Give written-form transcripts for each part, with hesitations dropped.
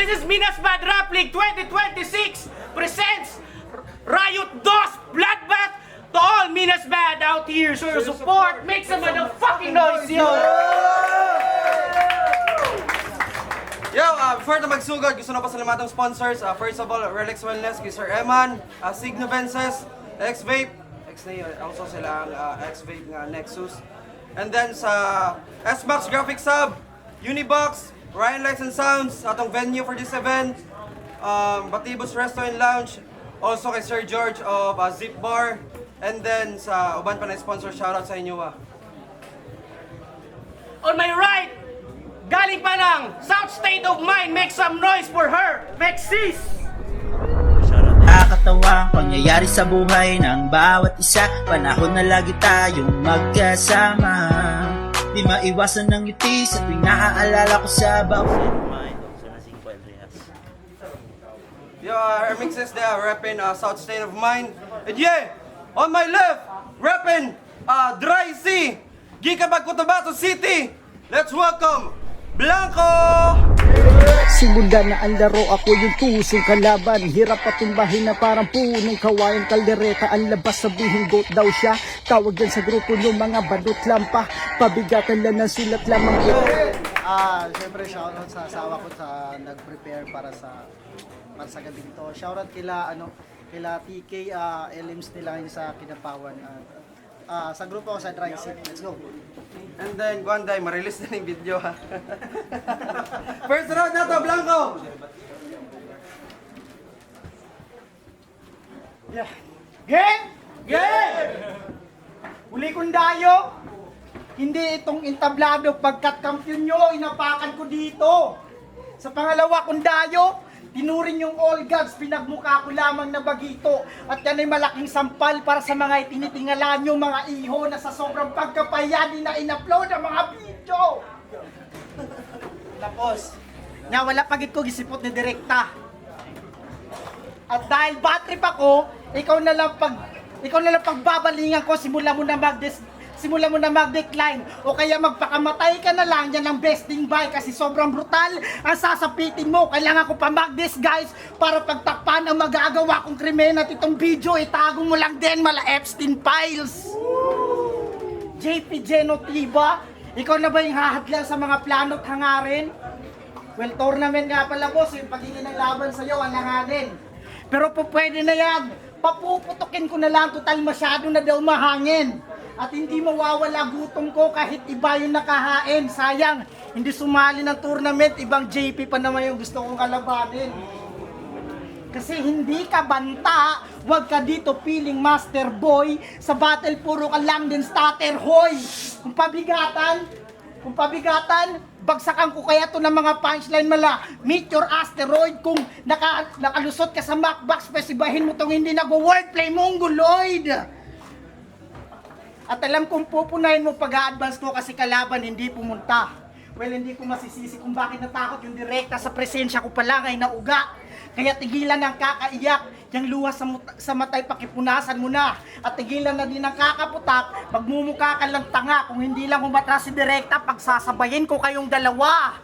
This is Minas Bad Rap League 2026 presents Riot DOS Bloodbath to all Minas Bad out here. So your support, make some motherfucking noise, yo! Yo, before na magsugod, gusto na pasalamatan sponsors. First of all, Relax Wellness, kay Sir Eman, Signo Vences, X-Vape, also sila ang X-Vape nga Nexus. And then sa S-Max Graphics Hub, Unibox, Ryan Lights and Sounds, atong venue for this event, Batibus Resto and Lounge, also kay Sir George of Zip Bar, and then sa uban pa na sponsor, shoutout sa inyo. On my right, galing pa ng South State of Mind, make some noise for her, Mexis! Nakakatawang pangyayari sa buhay ng bawat isa. Panahon na lagi tayong magkasama. Di maiwasan ng ngiti sa tuwing naaalala ko sa bawat mind. Yo, our mixes there, repping South State of Mind. And yeah, on my left, repping Dry Sea, Gikabag Cotabato City. Let's welcome Blanco! Simula na ang laro, ako yung tusong kalaban. Hirap patumbahin na parang punong kawayan kaldereta. Ang labas sabihin goat daw siya. Tawag yan sa grupo ng mga badot lampa. Pabigatan lang ng sulat lamang ito. Siyempre shoutout sa asawa ko sa nag-prepare para sa gabing to. Shoutout kila TK LMs nila yun sa Kinapawan. Sa grupo ko sa Dry Sea. Let's go. And then, Guanday, ma-release na yung video ha. First round na to, Blanco! Yeah. Game! Game! Uli kong dayo. Hindi itong entablado pagkat kampiyon nyo, inapakan ko dito. Sa pangalawa kong dayo, tinuring yung all gods, pinagmukha ko lamang na bagito. At yan ay malaking sampal para sa mga itinitingalan yung mga iho na sa sobrang pagkapahiya di na in-upload ang mga video. Tapos, wala pagit ko gisipot ni direkta. At dahil bad trip ako, ikaw na lang pagbabalingan ko, simula mo na mag-decline o kaya magpakamatay ka na lang yan ang besting buy kasi sobrang brutal ang sasapitin mo. Kailangan ko pa mag-disguise para pagtakpan ang magagawa kong krimen at itong video itago mo lang din mala Epstein Files. JP Genotiva, ikaw na ba yung hahadlan sa mga plano at hangarin? Well, tournament nga pala boss, yung pagiging ng laban sa'yo, alanganin. Pero po pwede na yan, papuputukin ko na lang, total masyado na daw mahangin. At hindi mawawala gutom ko kahit iba yung nakahain. Sayang, hindi sumali ng tournament, ibang JP pa naman yung gusto kong kalabanin. Kasi hindi ka banta, wag ka dito feeling master boy. Sa battle puro ka lang din starter hoy. Kung pabigatan, bagsakan ko kaya to ng mga punchline mala. Meet your asteroid kung nakalusot ka sa Macbox, pesibahin mo tong hindi nag-wordplay mongoloid. At alam kong pupunahin mo pag-a-advance ko kasi kalaban hindi pumunta. Well, hindi ko masisisi kung bakit natakot yung direkta sa presensya ko pa lang ay nauga. Kaya tigilan ng kakaiyak, yung luha sa matay pakipunasan mo na. At tigilan na din ng kakaputak, magmumukha ka lang tanga kung hindi lang umatras si direkta pagsasabayin ko kayong dalawa.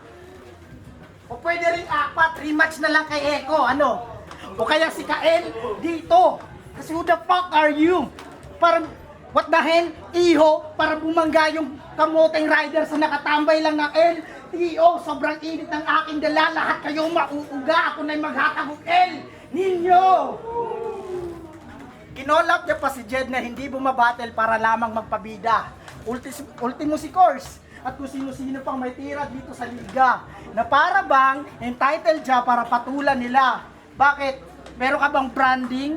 O pwede rin apat, rematch na lang kay Eko, ano? O kaya si Kael dito. Kasi who the fuck are you? Parang what the hell? Iho, para bumangga yung kamoteng rider sa nakatambay lang ng L. Iyo, sobrang init ng aking dala. Lahat kayo mauuga. Ako na'y maghatagog L. Ninyo! Kinolap niya pa si Jed na hindi bumabattle para lamang magpabida. Ultimo si Course. At kung sino-sino pang may tira dito sa liga. Na para bang entitled siya para patulan nila. Bakit? Meron ka bang branding?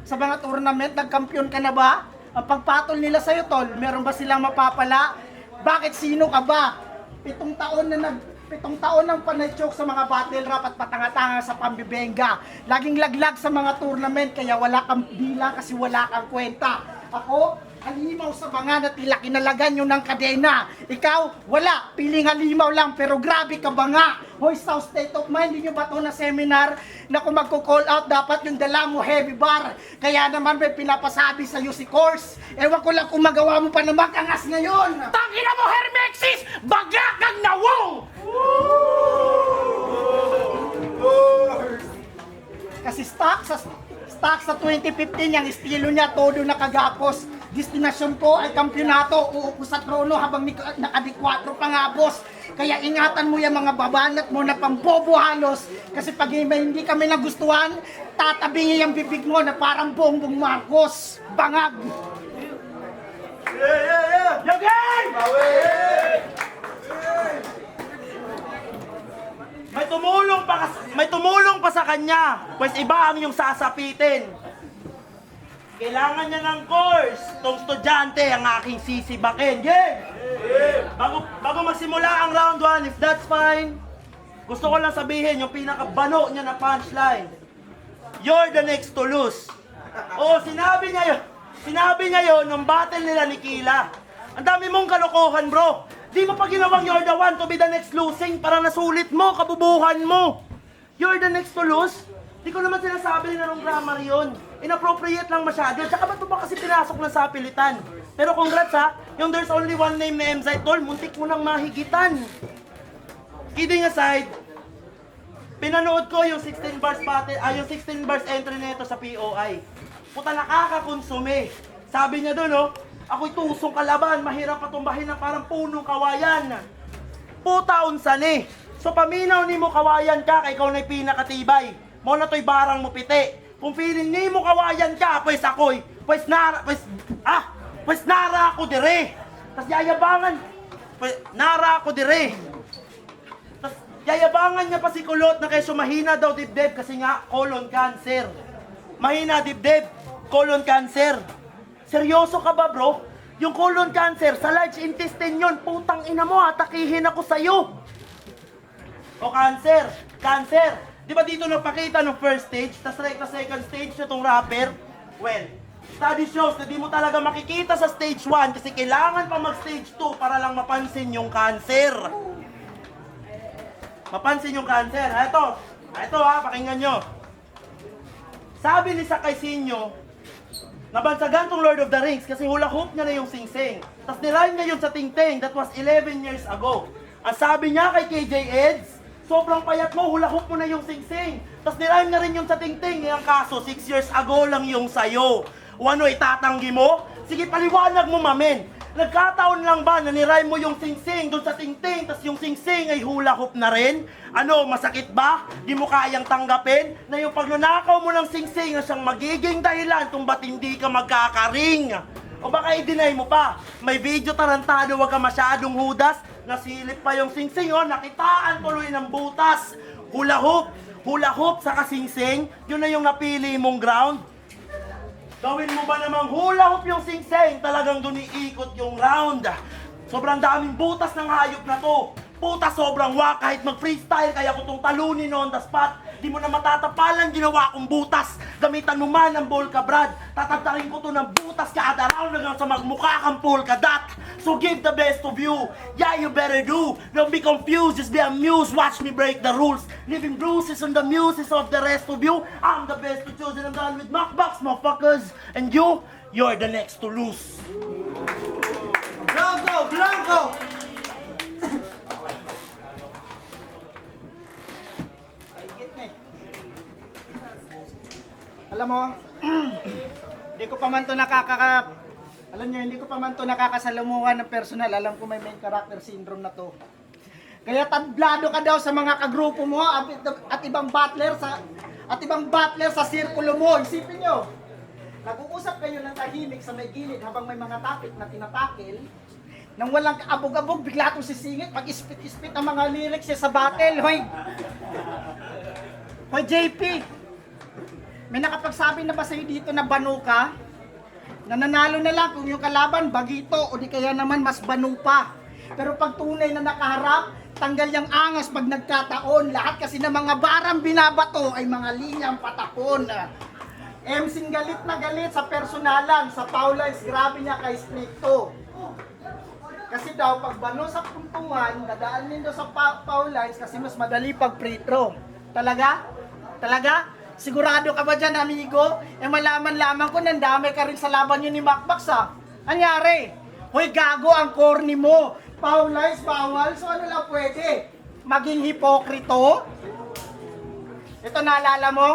Sa mga tournament, nagkampiyon ka na ba? Ang pagpatol nila sa'yo, tol, meron ba silang mapapala? Bakit sino ka ba? 7 taon ng panay-choke sa mga battle rap at patanga-tanga sa pambibenga. Laging laglag sa mga tournament kaya wala kang bilang kasi wala kang kwenta. Ako, halimaw sa mga na tila kinalagan nyo ng kadena. Ikaw, wala, piling halimaw lang pero grabe ka ba nga? Hoy, South State of Mind, hindi nyo ba ito na seminar na kung magko-call out dapat yung dala mo heavy bar. Kaya naman may pinapasabi sa'yo si Course. Ewan ko lang kung magawa mo pa na mag-angas ngayon. Tangina mo, Hermexis! Bagak kang nawong! stock sa 2015, yung estilo niya, todo nakagapos. Destinasyon ko ay kampyonato, uupo sa trono habang nakadikwatro pa nga, boss. Kaya ingatan mo yung mga babanat mo na pambobo halos. Kasi pag hindi kami nagustuhan, tatabingi yung bibig mo na parang Bongbong Marcos. Bangag! Yogen! May tumulong pa sa kanya, pues iba ang yung sasapitin. Kailangan niya ng course, tong estudyante ang aking sisibakin. Bago magsimula ang round 1, if that's fine, gusto ko lang sabihin yung pinakabano niya na punchline. You're the next to lose. Oo, sinabi niya yun nung battle nila ni Kila. Ang dami mong kalokohan, bro. Di mo pa ginawang you're the one to be the next losing para nasulit mo, kabubuhan mo. You're the next to lose? Di ko naman sinasabi na nung grammar yun. Inappropriate lang masyado. Tsaka ba't mo ba kasi pinasok na sa pilitan? Pero congrats ha, yung there's only one name na MZ Tol, muntik mo nang mahigitan. Kidding aside, pinanood ko yung 16 bars yung 16 bars entry nito sa POI. Puta, nakakakonsume. Sabi niya doon, oh, ako'y tusong kalaban, mahirap patumbahin na parang punong kawayan. Puta unsan eh. So paminaw ni mo kawayan ka, kay ikaw na'y pinakatibay. Mo na to'y barang mo piti. Kung feeling ni mo kawayan ka, pues ako'y, pues nara ako dire. Tas yayabangan, pues nara ako dire. Tas yayabangan niya pa si Kulot na kaysa mahina daw dibdib kasi nga colon cancer. Mahina dibdib, colon cancer. Seryoso ka ba, bro? Yung colon cancer, sa large intestine yun, putang ina mo, atakihin ako sa'yo. O cancer. Di ba dito napakita ng first stage, tas second stage na itong rapper? Well, study shows na di mo talaga makikita sa stage 1 kasi kailangan pa mag-stage 2 para lang mapansin yung cancer. Mapansin yung cancer. Ito ha, pakinggan nyo. Sabi ni Sakay Sinyo, nabansagan tong Lord of the Rings kasi hula hoop niya na yung sing-sing. Tapos nirime niya yun sa Ting-Ting, that was 11 years ago. Ang sabi niya kay KJ Eds, sobrang payat mo, hula hoop mo na yung sing-sing. Tapos nirime na rin yung sa Ting-Ting. Yung kaso, 6 years ago lang yung sayo. O ano, itatanggi mo? Sige, paliwanag mo, mamen. Nagkataon lang ba na nirime mo yung sing-sing doon sa Ting-Ting, tapos yung sing-sing ay hula hoop na rin? Ano, masakit ba? Di mo kayang tanggapin na yung pagnanakaw mo ng sing-sing na siyang magiging dahilan kung ba't hindi ka magkakaring? O baka i-deny mo pa? May video tarantado, wag ka masyadong hudas. Nasilip pa yung sing-sing, oh, nakitaan tuloy ng butas. Hula hoop sa kasing-sing, yun na yung napili mong ground. Gawin mo ba namang hula hoop yung sing-sing, talagang dun iikot yung round. Sobrang daming butas ng hayop na to. Puta, sobrang wak, kahit mag-freestyle, kaya ko tong talunin on the spot. Di mo na matatapalan, ginawa kong butas. Gamitan mo man ang Volca Brad. Tatagtarin ko to ng butas kada round hanggang sa magmukha kang Polka Dot. So give the best of you. Yeah, you better do. Don't be confused, just be amused. Watch me break the rules. Leaving bruises on the muses of the rest of you. I'm the best to choose and I'm done with mockbox, motherfuckers. And you're the next to lose. Blanco! Alam mo, hindi ko pa man to nakakasalamuhan ng personal. Alam ko may main character syndrome na to. Kaya tablado ka daw sa mga kagrupo mo at ibang battler sa sirkulo mo. Isipin nyo, nag-uusap kayo ng tahimik sa may gilid habang may mga topic na tinatakil. Nang walang abog-abog, bigla itong sisingit, pag-ispit-ispit ang mga lyrics niya sa battle. Hoy JP, may nakapagsabi na ba sa'yo dito na banu ka? Nananalo na lang kung yung kalaban bagito o di kaya naman mas banu pa. Pero pag tunay na nakaharap, tanggal yung angas pag nagkataon. Lahat kasi ng mga barang binabato ay mga linyang patapon. MCing galit na galit sa personalan, sa foul lines, grabe niya kay stricto. Kasi daw pag banu sa puntuhan, dadaan din daw sa foul lines kasi mas madali pag free throw. Talaga? Sigurado ka ba dyan, amigo? Malaman lamang ko, nandamay ka rin sa laban yun ni Macbox, ha? Anyari? Hoy, gago ang corny mo. Foul lines, bawal. So ano lang pwede? Maging hipokrito? Ito naalala mo?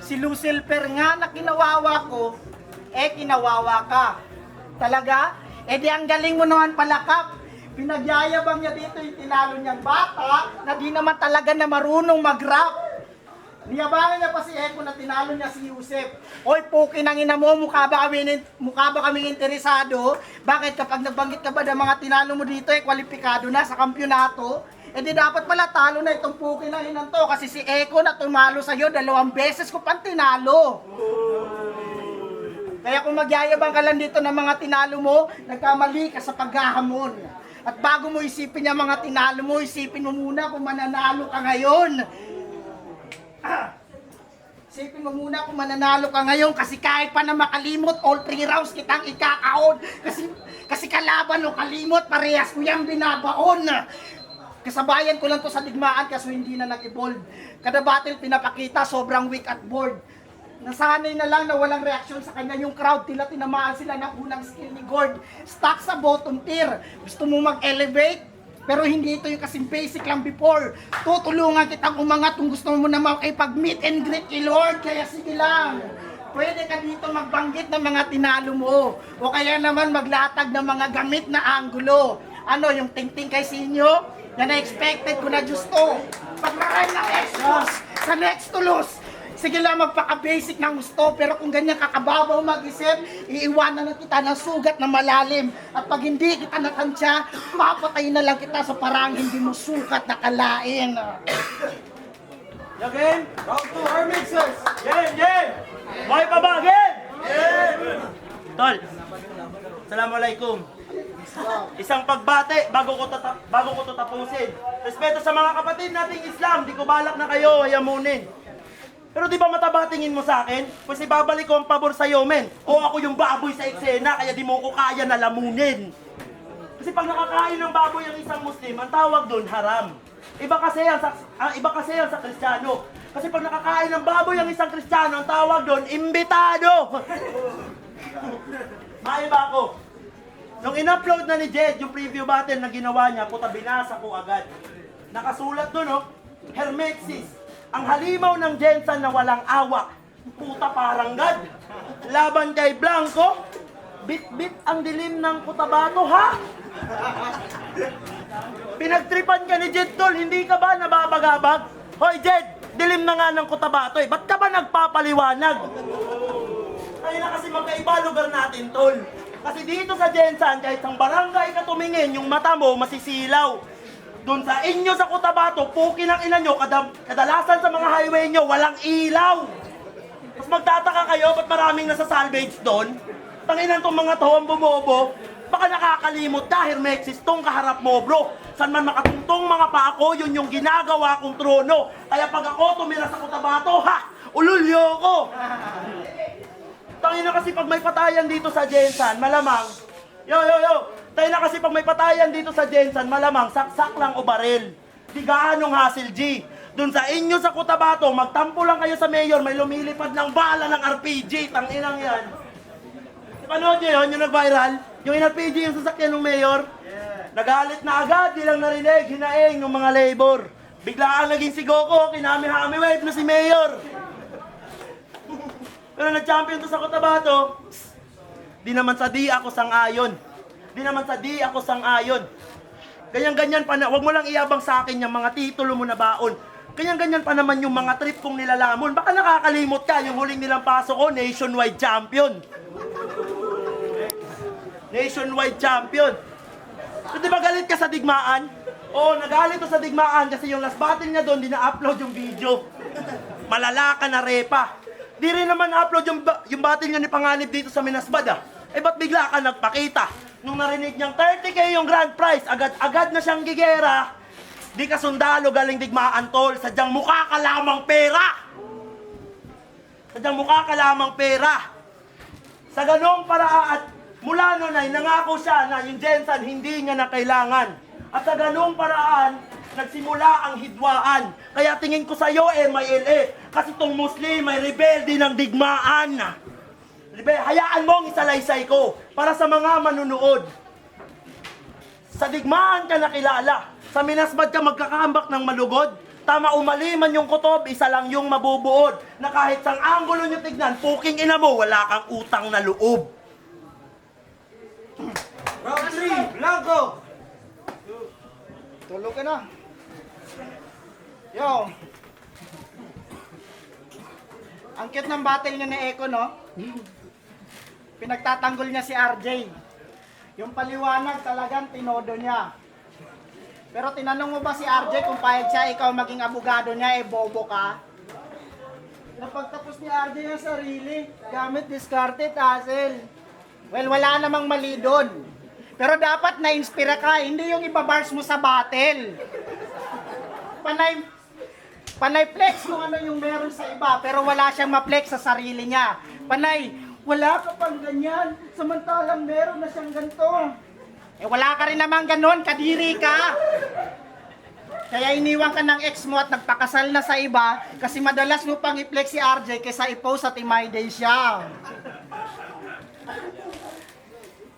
Si Lucifer nga na kinawawa ko, kinawawa ka. Talaga? Di ang galing mo naman pala, Kap. Pinagyayabang niya dito yung tinalo niyang bata na di naman talaga na marunong mag-rap. Niyabangan niya pa si Eko na tinalo niya si Yusef. Oy, puki nang ina mo, mukha ba kaming interesado? Bakit kapag nagbanggit ka ba ng mga tinalo mo dito, kwalipikado na sa kampyonato? Di dapat pala talo na itong puki nang inan to kasi si Eko na tumalo sa'yo 2 beses ko pang tinalo. Kaya kung magyayabang ka lang dito ng mga tinalo mo, nagkamali ka sa paghahamon. At bago mo isipin yung mga tinalo mo, isipin mo muna kung mananalo ka ngayon. Isipin mo muna kung mananalo ka ngayon kasi kahit pa na makalimot, all 3 rounds kitang ikakaon. Kasi kalaban o kalimot, parehas ko yung binabaon. Kasabayan ko lang to sa digmaan kasi hindi na nag-evolve. Kada battle pinapakita, sobrang weak at bored. Nasanay na lang na walang reaksyon sa kanya yung crowd, tinamaan sila ng unang skill ni Gord. Stuck sa bottom tier. Gusto mo mag-elevate? Pero hindi ito yung kasing basic lang before. Tutulungan kitang umangat kung gusto mo na makipag-meet and greet kay Lord. Kaya sige lang. Pwede ka dito magbanggit ng mga tinalo mo. O kaya naman maglatag ng mga gamit na anggulo. Ano, yung ting-ting kay Sinyo? Na na-expected ko na gusto. Pag-run ng expos sa next to lose. Sige lang, magpaka-basic ng gusto, pero kung ganyan kakababaw mag-isip, iiwanan na kita ng sugat na malalim. At pag hindi kita natansya, mapatay na lang kita sa parang hindi mo sukat na kalain. Again? Round 2, our mixers! Jen! May pa ba? Again! Tol, Assalamualaikum. Isang pagbate bago ko to tapusin. Respeto sa mga kapatid nating Islam, di ko balak na kayo hayamunin. Pero di ba mataba tingin mo sa akin? Kasi babalik ko ang pabor sa'yo, men. O ako yung baboy sa eksena, kaya di mo ko kaya na lamunin. Kasi pag nakakain ng baboy ang isang Muslim, ang tawag doon, haram. Iba kasi yan sa Kristiyano. Kasi pag nakakain ng baboy ang isang Kristiyano, ang tawag doon, imbitado. Maiba ako. Nung in-upload na ni Jed yung preview battle na ginawa niya, puta binasa ko agad. Nakasulat doon, Hermexis. Ang halimaw ng Jensen na walang awak. Puta parang God. Laban kay Blanco. Bit-bit ang dilim ng Cotabato, ha? Pinagtripan ka ni Jed, tol. Hindi ka ba nababagabag? Hoy, Jed, dilim na nga ng Cotabato, eh. Ba't ka ba nagpapaliwanag? Kaya na kasi magkaiba lugar natin, tol. Kasi dito sa Jensen, kahit ang barangay ka tumingin, yung mata mo masisilaw. Doon sa inyo sa Cotabato, puki ng ina nyo, kadalasan sa mga highway nyo, walang ilaw. Tapos magtataka kayo, ba't maraming nasa salvage doon? Tanginan tong mga to ang bumobo, baka nakakalimot ka, Hermexis, tong kaharap mo, bro. San man makatungtong mga paako, yun yung ginagawa kong trono. Kaya pag ako tumira sa Cotabato, ha! Ululyo ko! Tangina kasi pag may patayan dito sa Jensen, malamang, yo! Tayo na kasi pag may patayan dito sa Jensen, malamang saksak lang o baril. Di gaanong hassle, G. Doon sa inyo sa Cotabato, magtampo lang kayo sa mayor, may lumilipad ng bala ng RPG. Tanginang yan. Panood nyo yun, yung nag-viral? Yung in-RPG yung sasakyan ng mayor? Nagalit na agad, di lang narinig, hinaing ng mga labor. Biglaan naging si Goku, kinami-hami wave na si mayor. Pero nag-champion to sa Cotabato, di naman sa di ako sang-ayon. Ganyan-ganyan pa na, wag mo lang iyabang sa akin yung mga titulo mo na baon. Ganyan-ganyan pa naman yung mga trip kong nilalamon. Baka nakakalimot ka, yung huling nilang pasok ko, nationwide champion. Nationwide champion. So, di ba galit ka sa digmaan? Oo, nagalit ko sa digmaan kasi yung last battle niya doon, di na-upload yung video. Malala ka na repa. Di rin naman na-upload yung battle niya ni Panganib dito sa Minasbad, ah. Eh, ba't bigla ka nagpakita? Nung narinig niyang 30K yung grand prize, agad na siyang gigera. Di ka sundalo galing digmaan, tol. Sadyang mukha ka lamang pera. Sa ganong paraan, at mula nun ay nangako siya na yung Jensen hindi niya na kailangan. At sa ganong paraan, nagsimula ang hidwaan. Kaya tingin ko sa'yo, MILA. Kasi tong Muslim ay rebelde ng digmaan. Hayaan mong isalaysay ko para sa mga manunood. Sa digmaan ka nakilala. Sa Minasbad ka magkakahambak ng malugod. Tama umali man yung kutob, isa lang yung mabubuod. Na kahit sang anggulo nyo tignan, puking ina mo, wala kang utang na loob. Round 3, Blanco! Tulog ka na. Yo. Ang cute ng battle niya ni Eko, no? Pinagtatanggol niya si RJ. Yung paliwanag talagang tinodo niya. Pero tinanong mo ba si RJ kung payag siya ikaw maging abogado niya, bobo ka? Napagtapos ni RJ yung sarili, gamit discarded hassle. Well, wala namang mali doon. Pero dapat na-inspira ka, hindi yung ibabars mo sa battle. Panay flex kung ano yung meron sa iba, pero wala siyang ma-flex sa sarili niya. Panay, wala ka pang ganyan, samantalang meron na siyang ganito. Wala ka rin naman ganon, kadiri ka. Kaya iniwan ka ng ex mo at nagpakasal na sa iba kasi madalas mo pang i-flex si RJ kaysa i-post at i-my day siya.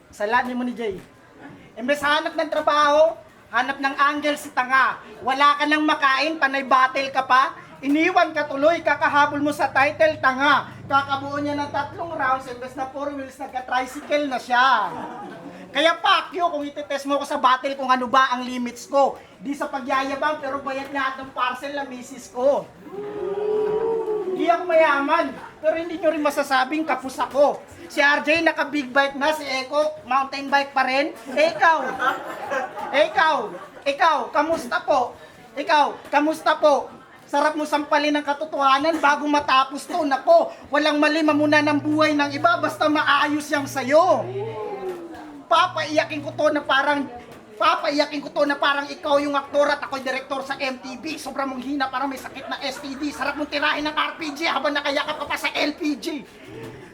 Salat mo ni Jay. Imbes hanap ng trabaho, hanap ng angle si tanga. Wala ka nang makain, panay battle ka pa. Iniwan ka tuloy, kakahabol mo sa title, tanga. Kakabuo niya ng 3 rounds, imbes na 4 wheels, nagka-tricycle na siya. Kaya pakyo kung itetest mo ko sa battle kung ano ba ang limits ko. Di sa pagyayabang pero bayad lahat ng parcel na misis ko. Hindi ako mayaman, pero hindi nyo rin masasabing kapus ako. Si RJ naka big bike na, si Eko mountain bike pa rin. Ikaw, kamusta po? Kamusta po? Sarap mo sampalin ng katotohanan bago matapos to. Nako, walang mali mamuna ng buhay ng iba basta maayos yang sayo. Papaiyakin ko to na parang ikaw yung aktor at ako'y direktor sa MTV. Sobrang mong hina, parang may sakit na STD. Sarap mong tirahin ng RPG habang nakayakap ka pa sa LPG.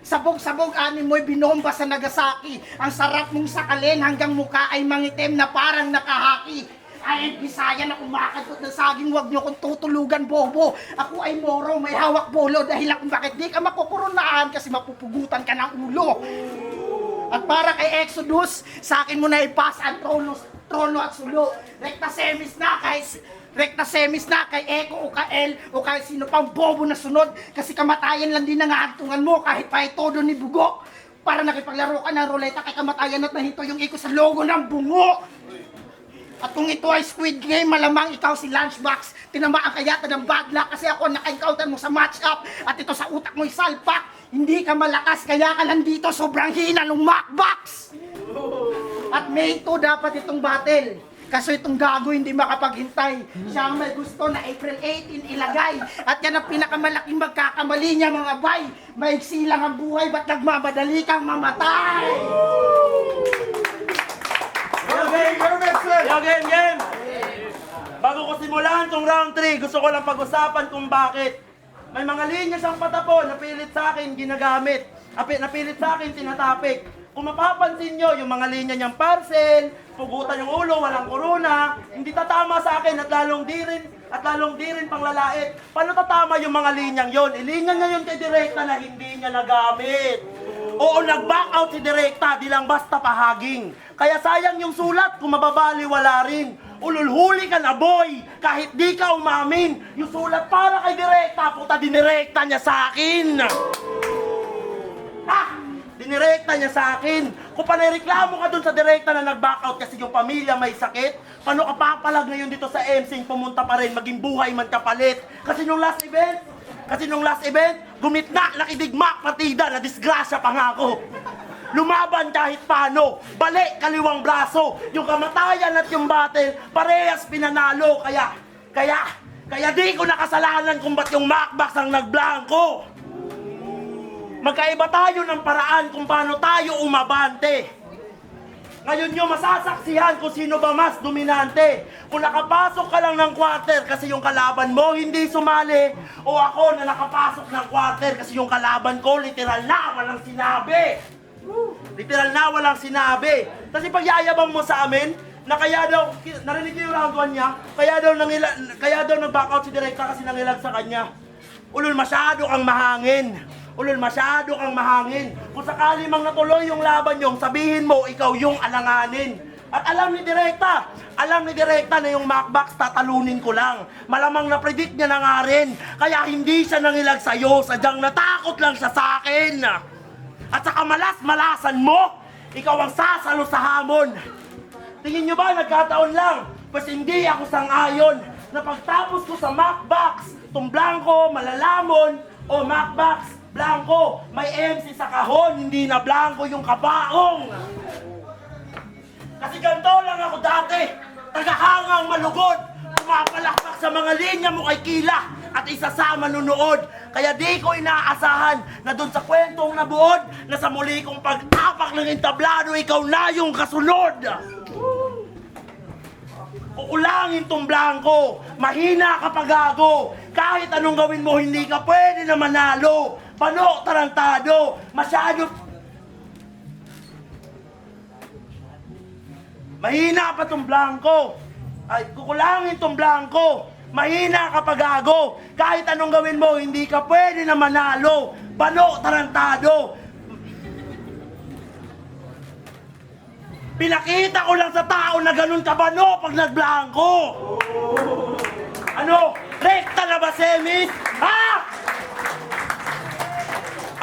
Sabog-sabog anin mo'y binomba sa Nagasaki. Ang sarap mong sakalin hanggang mukha ay mangitim na parang nakahaki. Ay, Bisaya na kumakadot ng saging, wag niyo kong tutulugan, bobo. Ako ay Moro, may hawak bolo dahil kung bakit di ka makukurunahan kasi mapupugutan ka ng ulo. At para kay Exodus, sa akin mo na ipas ang trono at sulo. Rekta semis na kay Eko o kay El o kay sino pang bobo na sunod. Kasi kamatayan lang din ang hatungan mo kahit pa ito doon ni Bugo. Para nakipaglaro ka ng ruleta kay kamatayan at nahito yung iko sa logo ng bungo. At kung ito ay Squid Game, malamang ikaw si Lunchbox. Tinamaan ka yata ng bad luck kasi ako naka-encounter mo sa match-up. At ito sa utak mo'y salpak. Hindi ka malakas, kaya ka nandito sobrang hina ng Macbox. At May 2 dapat itong battle. Kaso itong gago hindi makapaghintay. Siya ang may gusto na April 18 ilagay. At yan ang pinakamalaking magkakamali niya mga bay. Maigsi lang ang buhay, ba't nagmamadali kang mamatay? Game! Bago ko simulan tong round 3, gusto ko lang pag-usapan kung bakit. May mga linya siyang patapon, napilit sa akin ginagamit. Napilit sa akin tinatapik. Kung mapapansin nyo, yung mga linya niyang parcel, pugutan yung ulo, walang corona, hindi tatama sa akin at lalong di rin panglalait. Paano tatama yung mga linyang yon? Ilinya niya yun kay Direkta na hindi niya nagamit. Oo, nag-back out si Direkta, di lang basta pahaging. Kaya sayang yung sulat kung mababali wala rin. Ululhuli ka na boy, kahit di ka umamin. Yung sulat para kay Direkta, puta dinirekta niya sa akin. Dinirekta niya sa akin. Kung panireklamo ka dun sa Direkta na nag-back out kasi yung pamilya may sakit, paano ka papalag ngayon dito sa MC pumunta pa rin, maging buhay man kapalit? Kasi nung last event, gumitna, nakidigma, partida, na disgrasya pa nga ako. Lumaban kahit paano, balik kaliwang braso, yung kamatayan at yung battle, parehas pinanalo, kaya di ko nakasalanan kung ba't yung Macbox ang nagblanko. Magkaiba tayo ng paraan kung paano tayo umabante. Ngayon nyo masasaksihan kung sino ba mas dominante. Kung nakapasok ka lang ng quarter kasi yung kalaban mo hindi sumali, o ako na nakapasok ng quarter kasi yung kalaban ko literal na walang sinabi. Kasi pag yayabang mo sa amin, na kaya daw, narinig niyo yung round 1 niya, kaya daw nag-back out si Direkta kasi nangilag sa kanya. Ulol, masyado kang mahangin. Kung sakali mang natuloy yung laban yung sabihin mo, ikaw yung alanganin. At alam ni Direkta na yung Macbox tatalunin ko lang. Malamang na-predict niya na nga rin. Kaya hindi siya nangilag sa'yo. Sadyang natakot lang siya sa akin. At saka malas-malasan mo, ikaw ang sasalo sa hamon. Tingin nyo ba nagkataon lang? Pues hindi ako sang-ayon na pagtapos ko sa Macbox, itong blanco, malalamon, o Macbox, blanco, may MC sa kahon, hindi na blanco yung kabaong. Kasi ganito lang ako dati, tagahangang malugod, pumapalakpak sa mga linya mo kay Kila at isa sa manunood. Kaya di ko inaasahan na dun sa kwentong nabuod na sa muli kong pag-apak ng entablado, ikaw na yung kasunod. Kukulangin tong blanco, mahina ka pagago. Kahit anong gawin mo, hindi ka pwede na manalo. Pano, tarantado, masyado... Mahina pa tong blanco. Ay, kukulangin tong blanco. Mahina ka pagago. Kahit anong gawin mo, hindi ka pwede na manalo. Pano, tarantado. Pinakita ko lang sa tao na ganun ka bano pag nagblanco. Ano? Rekta na ba, Semis? Ha?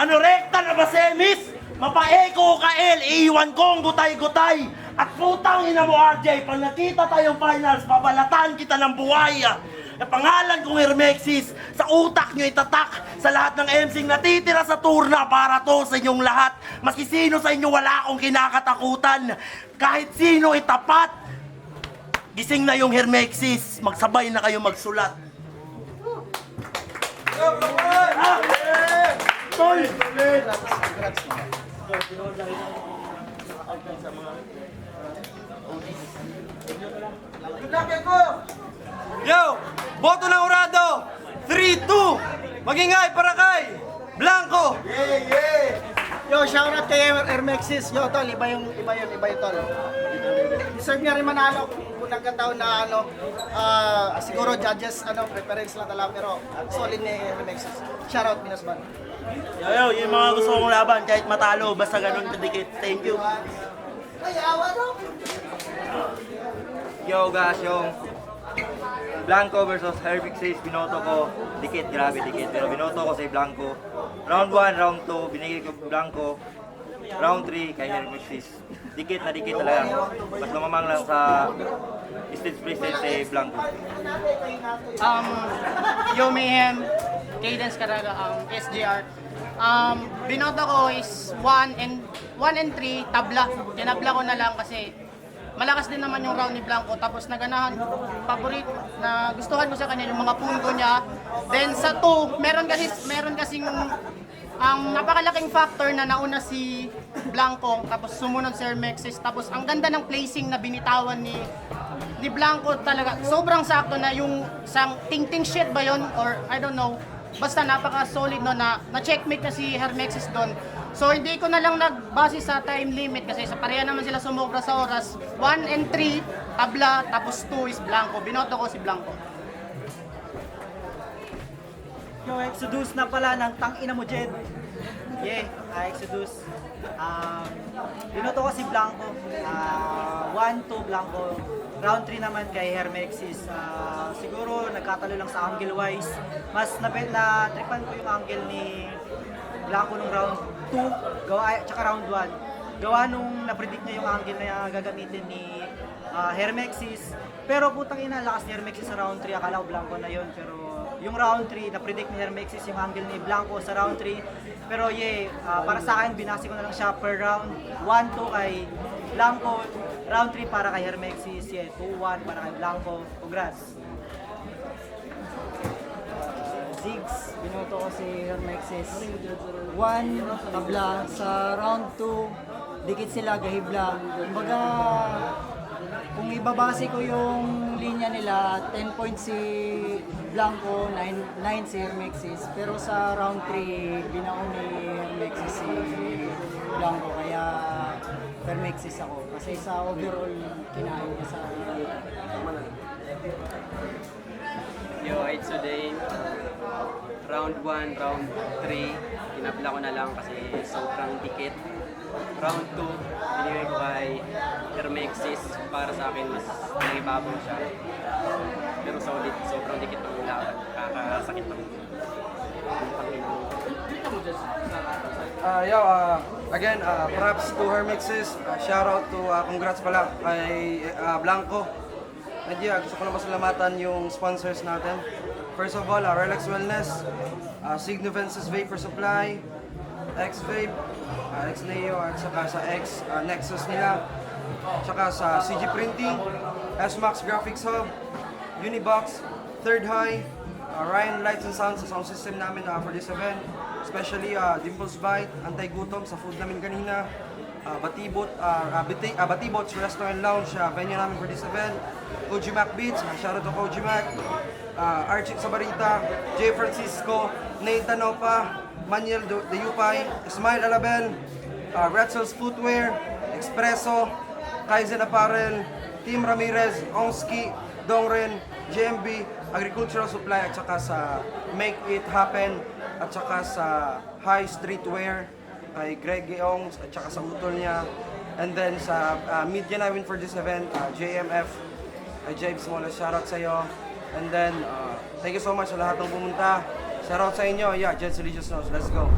Ano, rekta na ba, Semis? Mapaeko ka, El. Iiwan ko ang gutay-gutay. At putang ina mo, RJ, pag nakita tayong finals, babalatan kita ng buhay. Ang pangalan kong Hermexis, sa utak nyo itatak sa lahat ng MC'ng natitira sa turna para to sa inyong lahat. Maski sino sa inyo wala akong kinakatakutan. Kahit sino itapat. Gising na yung Hermexis, magsabay na kayo magsulat. Tol! Yo! Boto ng Urado! 3-2! Magingay para kay Blanco! Yo, shoutout kay Hermexis. Yo, tol, iba yung tol. Deserve niya rin manalo kung nagkataon na siguro judges preference lang talaga pero solid ni Hermexis. Shoutout Minasban. Yo, yung mga gusto kong laban, kahit matalo, basta ganun kadikit. Thank you. Yo guys, yung Blanco versus Hermexis, binoto ko, dikit, grabe dikit, pero binoto ko si Blanco. Round 1, round 2, binigay ko Blanco. Round 3 kay Hermexis. Dikit na dikit talaga. Mas lumamang lang sa stage president si Blanco. Yo Mayhem, Cadence Caraga, SJR. Binoto ko is 1 and 3, tabla. Tinabla ko na lang kasi malakas din naman yung round ni Blanco, tapos naganahan, paborito, na gustuhan ko sa kanya yung mga punto niya. Then sa 2, meron kasing ang napakalaking factor na nauna si Blanco, tapos sumunod si Hermexis, tapos ang ganda ng placing na binitawan ni Blanco talaga. Sobrang sakto na yung sang ting-ting shit ba yon or I don't know. Basta napaka-solid no na checkmate na si Hermexis doon. So hindi ko na lang nagbase sa time limit kasi sa pareha naman sila sumobra sa oras. 1 and 3, tabla, tapos 2 is Blanco. Binoto ko si Blanco. Yo, Exodus na pala ng tangina mo, Jed. Yeah, Exodus. Binoto ko si Blanco. 1-2 Blanco. Round 3 naman kay Hermexis. Siguro nagkatalo lang sa angle wise. Mas na-tripan ko yung angle ni Blanco nung round 2, tsaka round 1. Gawa nung na-predict niya yung angle na gagamitin ni Hermexis. Pero putang ina, lakas ni Hermexis sa round 3. Akala ko Blanco na yun. Pero yung round 3, na-predict ni Hermexis yung angle ni Blanco sa round 3. Pero para sa akin, binasi ko na lang siya per round. 1-2 kay Blanco, round 3 para kay Hermexis. 2-1 para kay Blanco. Congrats! Ziggs, binoto ko si Hermexis. 1, tabla. Sa round 2, dikit sila, gahibla. Kumbaga, kung ibabase ko yung linya nila, 10 points si Blanco, 9 si Hermexis. Pero sa round 3, binaon ni Hermexis si Blanco. Kaya Hermexis ako. Kasi sa overall, kinain niya sa Yo, it's today. Round 1, round 3, tinabla ko na lang kasi sobrang dikit. Round 2, binigay ko kay Hermexis para sa akin mas nangibabaw siya. Pero solid, sobrang dikit ng laban. Kakasakit ng Again, props to Hermexis. Shout out to, congrats pala kay Blanco. And yeah, gusto ko na pasalamatan yung sponsors natin. First of all, Relax Wellness, Signovences Vapor Supply, X-Vape, X-Neo, at saka sa Nexus nila, saka sa CG Printing, S-Max Graphics Hub, Unibox, Third High, Ryan Lights and Sounds sa sound system namin for this event, especially Dimples Bite, Anti-Gutom sa food namin kanina, Batibots Restaurant Lounge, venue namin for this event, Koji Mac Beats, shout out to Koji Mac, Archie Sabarita, Jay Francisco, Nathan Opa, Manuel De Yupay, Ismail Alabel, Retzel's Footwear, Espresso, Kaizen Apparel, Team Ramirez, Ongski, Dongren, GMB, Agricultural Supply, at saka sa Make It Happen, at saka sa High Streetwear, kay Greg Geongs, at saka sa utol niya. And then sa media namin for this event, JMF, James Mola, shoutout sa iyo. And then, thank you so much sa lahat ng pumunta. Shoutout sa inyo. Yeah, Jens Religious Knows. Let's go.